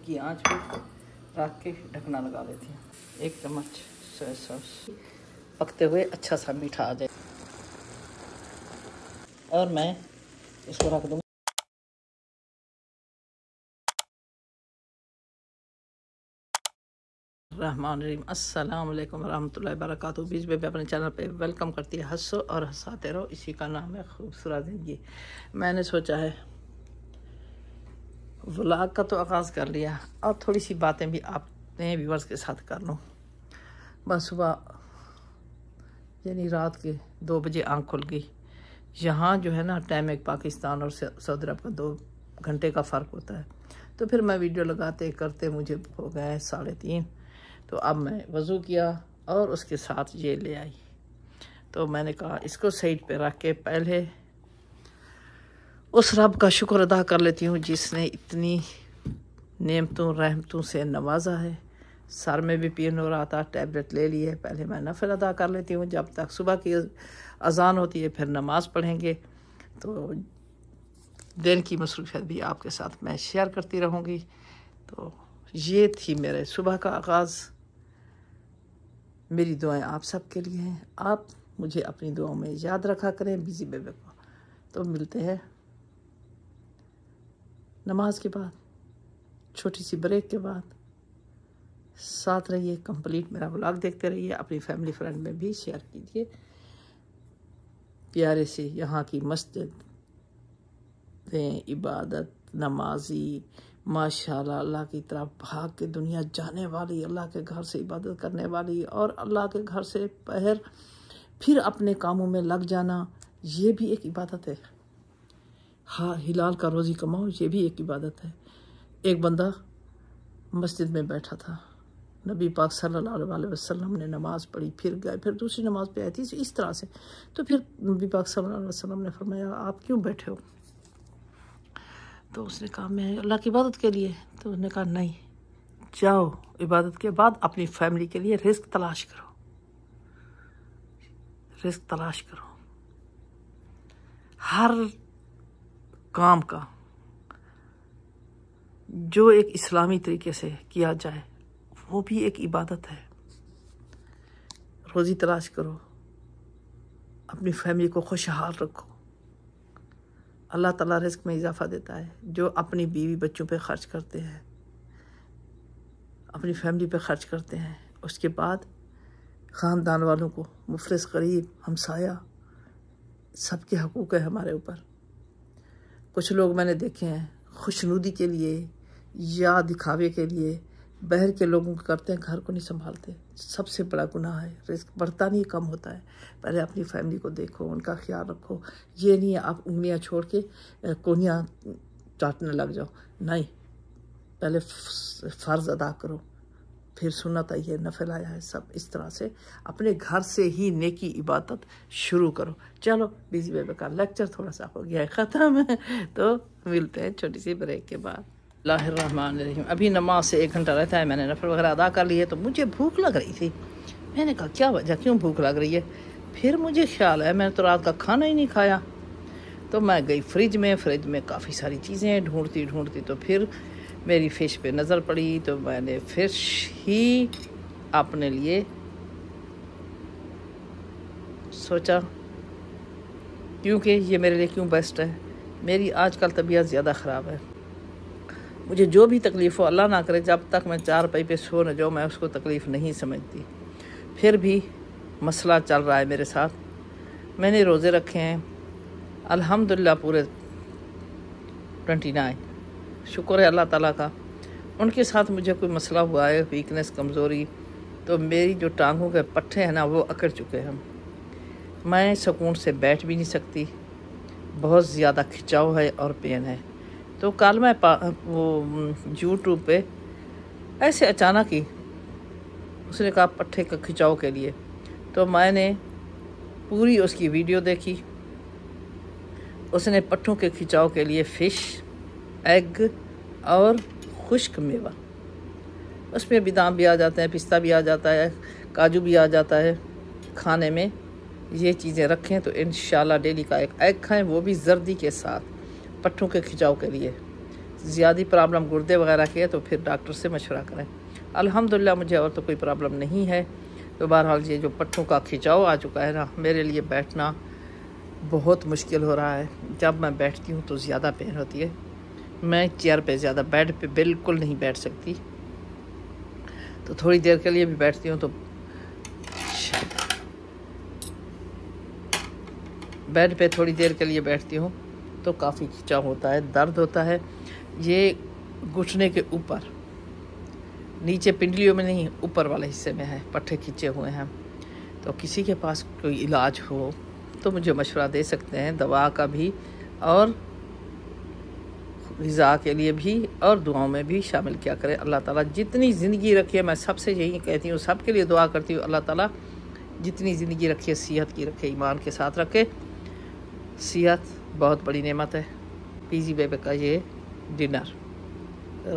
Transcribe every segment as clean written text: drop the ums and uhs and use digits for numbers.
हल्की आंच पे रख के ढकना लगा लेती हूँ। 1 चम्मच सोया सॉस पकते हुए अच्छा सा मीठा आ जाए और मैं इसको रख दूँगी। रहमान रहीम, अस्सलाम वालेकुम रहमतुल्लाहि व बरकातुहू। बीच में अपने चैनल पे वेलकम करती है। हंसो और हंसाते रहो, इसी का नाम है खूबसूरत ज़िंदगी। मैंने सोचा है व्लॉग का तो आगाज़ कर लिया और थोड़ी सी बातें भी आपने व्यूअर्स के साथ कर लूँ। बस सुबह यानी रात के 2 बजे आँख खुल गई। यहाँ जो है ना टाइम एक पाकिस्तान और सऊदी अरब का 2 घंटे का फ़र्क होता है। तो फिर मैं वीडियो लगाते करते मुझे हो गए 3:30। तो अब मैं वज़ू किया और उसके साथ ये ले आई। तो मैंने कहा इसको साइड पे रख के पहले उस रब का शुक्र अदा कर लेती हूँ जिसने इतनी नेमतों रहमतों से नवाजा है। सर में भी पेन हो रहा था, टैबलेट ले ली है। पहले मैं नफल अदा कर लेती हूँ जब तक सुबह की अजान होती है, फिर नमाज़ पढ़ेंगे। तो दिन की मसरूफियत भी आपके साथ मैं शेयर करती रहूँगी। तो ये थी मेरे सुबह का आगाज़। मेरी दुआएं आप सब के लिए हैं। आप मुझे अपनी दुआओं में याद रखा करें, बिजी बेबे को। तो मिलते हैं नमाज के बाद, छोटी सी ब्रेक के बाद। साथ रहिए, कंप्लीट मेरा व्लॉग देखते रहिए, अपनी फैमिली फ्रेंड में भी शेयर कीजिए। प्यारे से यहाँ की मस्जिद में इबादत, नमाजी माशाल्लाह अल्लाह की तरफ भाग के दुनिया जाने वाली, अल्लाह के घर से इबादत करने वाली और अल्लाह के घर से पहर फिर अपने कामों में लग जाना, ये भी एक इबादत है। हाँ, हिलाल का रोज़ी कमाओ, ये भी एक इबादत है। एक बंदा मस्जिद में बैठा था, नबी पाक सल्लल्लाहु अलैहि वसल्लम ने नमाज़ पढ़ी, फिर गए, फिर दूसरी नमाज़ पे आई थी इस तरह से। तो फिर नबी पाक सल्लल्लाहु अलैहि वसल्लम ने फरमाया आप क्यों बैठे हो? तो उसने कहा मैं अल्लाह की इबादत के लिए। तो उसने कहा नहीं, जाओ इबादत के बाद अपनी फैमिली के लिए रिस्क तलाश करो, रिस्क तलाश करो। हर काम का जो एक इस्लामी तरीके से किया जाए वो भी एक इबादत है। रोज़ी तलाश करो, अपनी फैमिली को खुशहाल रखो। अल्लाह ताला रिस्क में इजाफ़ा देता है। जो अपनी बीवी बच्चों पे ख़र्च करते हैं, अपनी फैमिली पे ख़र्च करते हैं, उसके बाद ख़ानदान वालों को, मुफलिस गरीब हमसाया, सबके हकूक़ है हमारे ऊपर। कुछ लोग मैंने देखे हैं खुशनुदी के लिए या दिखावे के लिए बहर के लोगों को करते हैं, घर को नहीं संभालते। सबसे बड़ा गुनाह है। रिस्क बढ़ता नहीं, कम होता है। पहले अपनी फैमिली को देखो, उनका ख्याल रखो। ये नहीं है आप उंगलियां छोड़ के कोनियाँ चाटने लग जाओ, नहीं। पहले फ़र्ज़ अदा करो, फिर सुन्नत आई है, नफल आया है। सब इस तरह से अपने घर से ही नेकी इबादत शुरू करो। चलो बिजी बेबे का लेक्चर थोड़ा सा हो गया है ख़त्म। तो मिलते हैं छोटी सी ब्रेक के बाद। बिस्मिल्लाहिर्रहमानिर्रहीम। अभी नमाज से 1 घंटा रहता है, मैंने नफल वगैरह अदा कर ली है। तो मुझे भूख लग रही थी। मैंने कहा क्या वजह, क्यों भूख लग रही है? फिर मुझे ख्याल है मैंने तो रात का खाना ही नहीं खाया। तो मैं गई फ्रिज में काफ़ी सारी चीज़ें ढूंढती तो फिर मेरी फ़िश पे नज़र पड़ी। तो मैंने फ़िश ही अपने लिए सोचा, क्योंकि ये मेरे लिए क्यों बेस्ट है। मेरी आजकल तबीयत ज़्यादा ख़राब है। मुझे जो भी तकलीफ़ हो, अल्लाह ना करे जब तक मैं 4 पाई पे सो न जाऊँ, मैं उसको तकलीफ़ नहीं समझती। फिर भी मसला चल रहा है मेरे साथ। मैंने रोज़े रखे हैं अल्हम्दुलिल्लाह पूरे 29। शुक्र है अल्लाह ताला का। उनके साथ मुझे कोई मसला हुआ है, वीकनेस, कमज़ोरी। तो मेरी जो टांगों के पट्टे हैं ना वो अकड़ चुके हैं। मैं सुकून से बैठ भी नहीं सकती, बहुत ज़्यादा खिंचाव है और पेन है। तो कल मैं वो यूट्यूब पे ऐसे अचानक ही उसने कहा पट्टे का खिंचाव के लिए। तो मैंने पूरी उसकी वीडियो देखी। उसने पट्टों के खिंचाव के लिए फ़िश, एग और खुश्क मेवा, उसमें बादाम भी आ जाते हैं, पिस्ता भी आ जाता है, काजू भी आ जाता है। खाने में ये चीज़ें रखें तो इंशाल्लाह डेली का 1 एग खाएं, वो भी जर्दी के साथ, पट्टों के खिंचाव के लिए। ज़्यादा प्रॉब्लम गुर्दे वगैरह की है तो फिर डॉक्टर से मशवरा करें। अल्हम्दुलिल्लाह मुझे और तो कोई प्रॉब्लम नहीं है। तो बहरहाल ये जो पट्टों का खिंचाव आ चुका है ना, मेरे लिए बैठना बहुत मुश्किल हो रहा है। जब मैं बैठती हूँ तो ज़्यादा पेन होती है। मैं चेयर पे ज़्यादा, बेड पे बिल्कुल नहीं बैठ सकती। तो थोड़ी देर के लिए भी बैठती हूँ तो बेड पे थोड़ी देर के लिए बैठती हूँ तो काफ़ी खिंचाव होता है, दर्द होता है। ये घुटने के ऊपर, नीचे पिंडलियों में नहीं, ऊपर वाले हिस्से में है, पट्टे खींचे हुए हैं। तो किसी के पास कोई इलाज हो तो मुझे मशवरा दे सकते हैं, दवा का भी और ग़िज़ा के लिए भी और दुआओं में भी शामिल किया करें। अल्लाह ताला जितनी ज़िंदगी रखे, मैं सबसे यही कहती हूँ, सबके लिए दुआ करती हूँ, अल्लाह ताला जितनी ज़िंदगी रखे सेहत की रखे, ईमान के साथ रखे। सेहत बहुत बड़ी नेमत है। पीजी बेबे का ये डिनर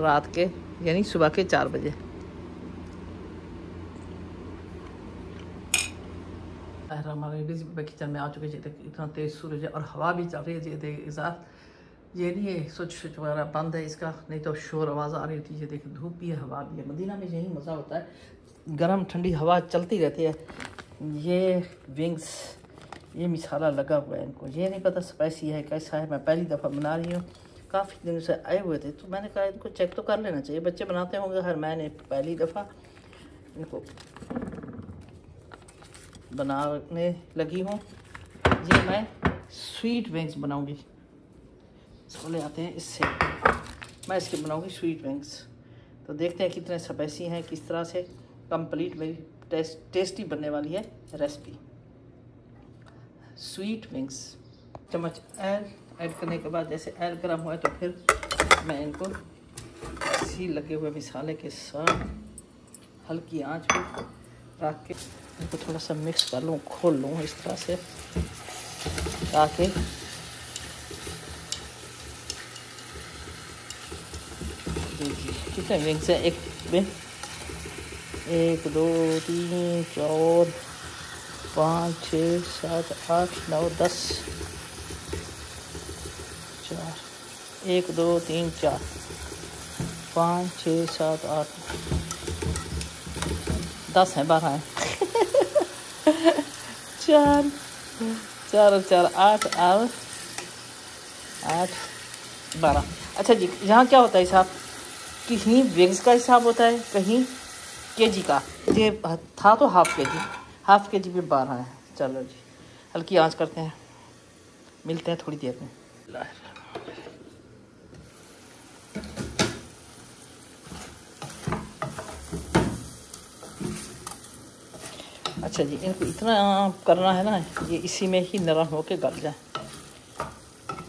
रात के यानी सुबह के 4 बजे। हमारे पीजी बेबे किचन में आ चुके हैं। इतना तेज़ सूरज है और हवा भी चल रही है। ये साथ ये नहीं है स्विच वगैरह बंद है इसका, नहीं तो शोर आवाज़ आ रही होती है। देखिए धूप भी है, हवा भी है। मदीना में यही मज़ा होता है, गर्म ठंडी हवा चलती रहती है। ये विंग्स, ये मिसाला लगा हुआ है इनको, ये नहीं पता स्पाइसी है कैसा है। मैं पहली दफ़ा बना रही हूँ, काफ़ी दिनों से आए हुए थे तो मैंने कहा इनको चेक तो कर लेना चाहिए। बच्चे बनाते होंगे हर, मैंने पहली दफ़ा इनको बनाने लगी हूँ। ये मैं स्वीट विंग्स बनाऊँगी। इसको ले आते हैं, इससे मैं इसके बनाऊँगी स्वीट विंग्स। तो देखते हैं कितने स्पाइसी हैं, किस तरह से कंप्लीट मेरी टेस्टी बनने वाली है रेसिपी। स्वीट विंग्स चम्मच ऐड करने के बाद, जैसे ऐड गर्म हुआ तो फिर मैं इनको इसी लगे हुए मिसाले के साथ हल्की आंच पे रख के इनको थोड़ा सा मिक्स कर लूँ, खोल लूँ इस तरह से, ताकि कितने विंग्स हैं एक में, 1 2 3 4 5 6 7 8 9 10 4 1 2 3 4 5 6 7 8 10 हैं, 12 हैं 4 4 और 4 8 और 8 12। अच्छा जी, यहाँ क्या होता है हिसाब, कहीं विंग्स का हिसाब होता है, कहीं केजी का। ये था तो हाफ के जी भी 12 है। चलो जी, हल्की आंच करते हैं, मिलते हैं थोड़ी देर में। अच्छा जी, इनको इतना करना है ना, ये इसी में ही नरम होके गल जाए।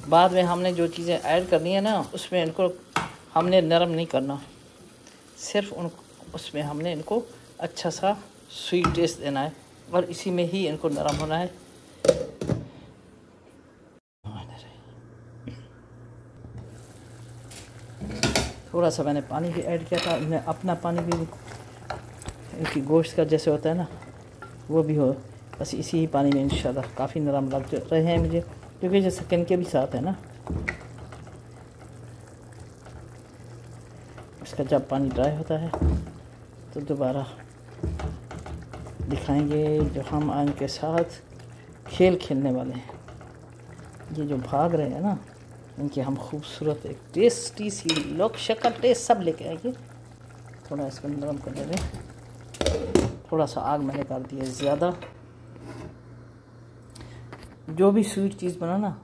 बाद में हमने जो चीज़ें ऐड करनी है ना, उसमें इनको हमने नरम नहीं करना, सिर्फ उसमें हमने इनको अच्छा सा स्वीट टेस्ट देना है और इसी में ही इनको नरम होना है। थोड़ा सा मैंने पानी भी ऐड किया था, इनमें अपना पानी भी, इनकी गोश्त का जैसे होता है ना वो भी हो, बस इसी ही पानी में इंशाल्लाह काफ़ी नरम लग रहे हैं मुझे, क्योंकि जैसे चिकन के भी साथ है ना। इसका जब पानी ड्राई होता है तो दोबारा दिखाएंगे जो हम इनके साथ खेल खेलने वाले हैं। ये जो भाग रहे हैं ना, इनकी हम खूबसूरत एक टेस्टी सी लोग शक्ल टेस्ट सब लेके आएंगे। थोड़ा इसको नरम कर देंगे, थोड़ा सा आग मैंने कर दिया ज़्यादा। जो भी स्वीट चीज़ बना ना,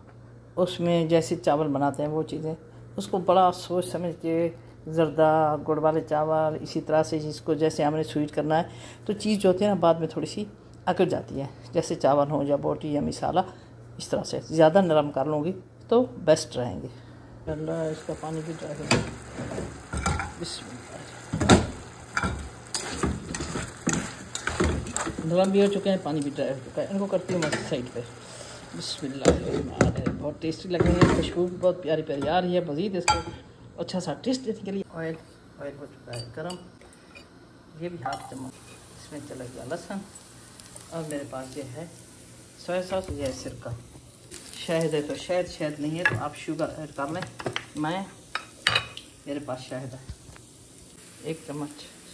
उसमें जैसे चावल बनाते हैं वो चीज़ें, उसको बड़ा सोच समझ के, ज़र्दा गुड़ वाले चावल इसी तरह से जिसको जैसे हमने स्वीट करना है, तो चीज़ जो होती है ना बाद में थोड़ी सी अकड़ जाती है। जैसे चावल हो या बोटी या मिसाला, इस तरह से ज़्यादा नरम कर लूँगी तो बेस्ट रहेंगे। अल्लाह, इसका पानी भी ड्राई हो गया। नरम भी हो चुके हैं, पानी भी ड्राई हो चुका है। इनको करती हूँ मैं साइड पे। बिस्मिल्लाह, बहुत टेस्टी लग रही है, खुशबू भी बहुत प्यारी प्यारी आ रही है। मज़ीद इसको अच्छा सा टेस्ट देने के लिए ऑयल हो चुका है गर्म। ये भी हाफ चम्मच इसमें चला गया लहसुन, और मेरे पास ये है सोया सॉस, ये है सिरका। शहद है तो शहद नहीं है तो आप शुगर ऐड कर लें। मैं मेरे पास शहद है, 1 चम्मच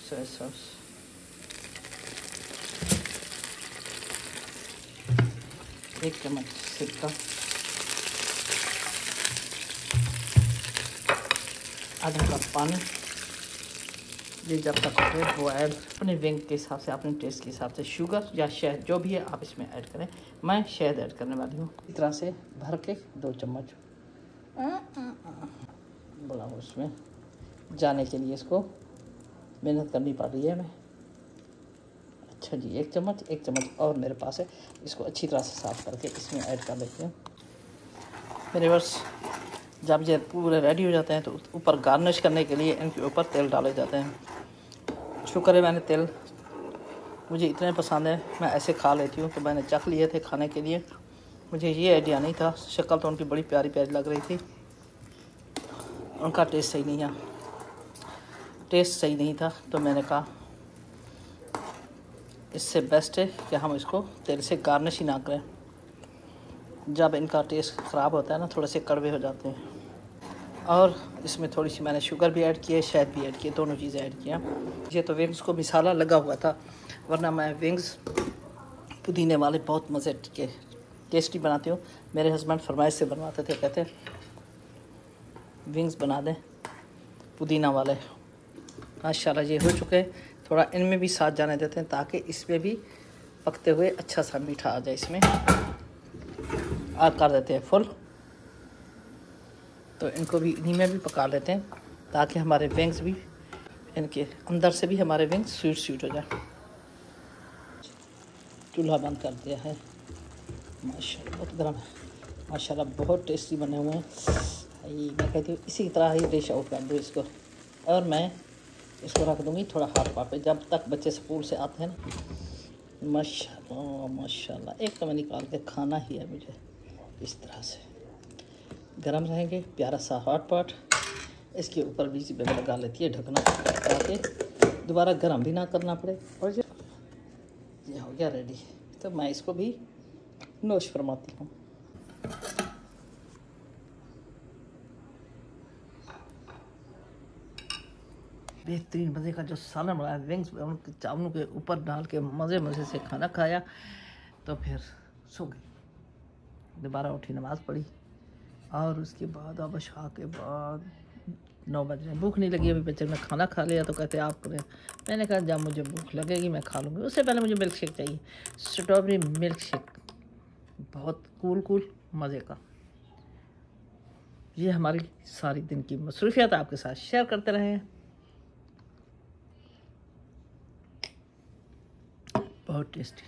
सोया सॉस, 1 चम्मच सिरका, आधा कप पानी। ये जब तक हो बॉयल, अपने विंग के हिसाब से, अपने टेस्ट के हिसाब से शुगर या शहद जो भी है आप इसमें ऐड करें। मैं शहद ऐड करने वाली हूँ। इस तरह से भर के 2 चम्मच बोला उसमें जाने के लिए इसको मेहनत करनी पड़ रही है हमें। अच्छा जी, 1 चम्मच और मेरे पास है। इसको अच्छी तरह से साफ़ करके इसमें ऐड कर लेते हैं। मेरे बस जब ये पूरे रेडी हो जाते हैं तो ऊपर गार्निश करने के लिए इनके ऊपर तेल डाले जाते हैं। शुक्र है मैंने तेल, मुझे इतने पसंद है, मैं ऐसे खा लेती हूँ, तो मैंने चख लिए थे खाने के लिए। मुझे ये आइडिया नहीं था। शक्ल तो उनकी बड़ी प्यारी प्यारी लग रही थी, उनका टेस्ट सही नहीं था, तो मैंने कहा इससे बेस्ट है कि हम इसको तेल से गार्निश ही ना करें। जब इनका टेस्ट ख़राब होता है ना, थोड़े से कड़वे हो जाते हैं। और इसमें थोड़ी सी मैंने शुगर भी ऐड की है, शहद भी ऐड की है, दोनों चीज़ें ऐड किया। ये तो विंग्स को मसाला लगा हुआ था, वरना मैं विंग्स पुदीने वाले बहुत मज़े के टेस्टी बनाती हूँ। मेरे हस्बैंड फरमाइश से बनवाते थे, कहते विंग्स बना दें पुदीना वाले। माशाल्लाह ये हो चुके हैं। थोड़ा इनमें भी साथ जाने देते हैं ताकि इसमें भी पकते हुए अच्छा सा मीठा आ जाए इसमें। और कर देते हैं फुल, तो इनको भी इन्हीं में भी पका लेते हैं ताकि हमारे विंग्स भी, इनके अंदर से भी हमारे विंग्स स्वीट हो जाए। चूल्हा बंद कर दिया है। माशाल्लाह बहुत गर्म है, माशाल्लाह बहुत टेस्टी बने हुए हैं। मैं कहती हूँ इसी तरह ही डिश आउट कर दूँ इसको, और मैं इसको रख दूँगी थोड़ा हाथ पार पे जब तक बच्चे स्कूल से आते हैं ना। माशाल्लाह एक तो मैं निकाल के खाना ही है मुझे। इस तरह से गरम रहेंगे, प्यारा सा हॉट पॉट। इसके ऊपर बीच में लगा लेती है ढकना ताकि दोबारा गरम भी ना करना पड़े। और ये हो गया रेडी, तो मैं इसको भी नोश फरमाती हूँ। बेहतरीन मज़े का जो सालन बनाया, विंग्स चावलों के ऊपर डाल के मज़े से खाना खाया, तो फिर सो गई। दोबारा उठी, नमाज़ पढ़ी, और उसके बाद अब इशा के बाद 9 बज रहे। भूख नहीं लगी अभी, बच्चे ने खाना खा लिया तो कहते आप करें। मैंने कहा जब मुझे भूख लगेगी मैं खा लूँगी। उससे पहले मुझे मिल्क शेक चाहिए, स्ट्रॉबेरी मिल्क शेक, बहुत कूल मज़े का। ये हमारी सारी दिन की मसरूफियत आपके साथ शेयर करते रहे, बहुत टेस्टी।